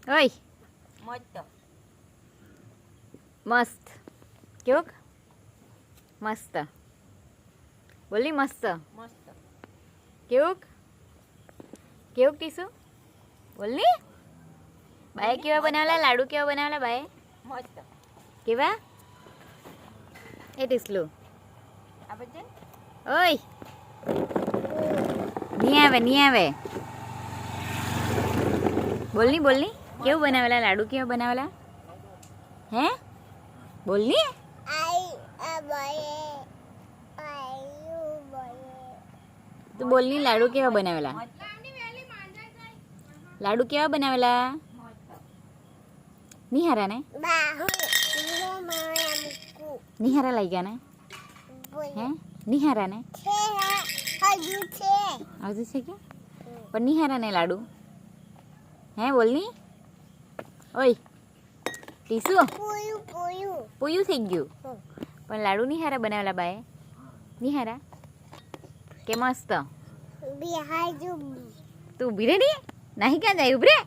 ઓય મસ્ત મસ્ત કેવુંક મસ્ત બોલી મસ્ત મસ્ત કેવુંક કેવુંક ટીસુ બોલની બાએ કેવા બનાવેલા લાડુ કેવા બનાવેલા બાએ મસ્ત કેવા એ ટીસલું આ બધે ઓય નહીં આવે બોલની બોલની કેવું બનાવેલા લાડુ કેવા બનાવેલા હે બોલની તું બોલની લાડુ કેવા બનાવેલા લાડુ કેવા બનાવેલા નિહારા ને નિહારા લઈ ગયા ને હે નિહારા ને હજુ છે કે પણ નિહારા ને લાડુ હે બોલની ઓય ટીસુ પોયું થઈ ગયું પણ લાડુ નિહારા બનાવેલા બાએ નિહારા કે મસ્ત તું ઉભી રે નહીં ક્યાં જાય ઉભી રે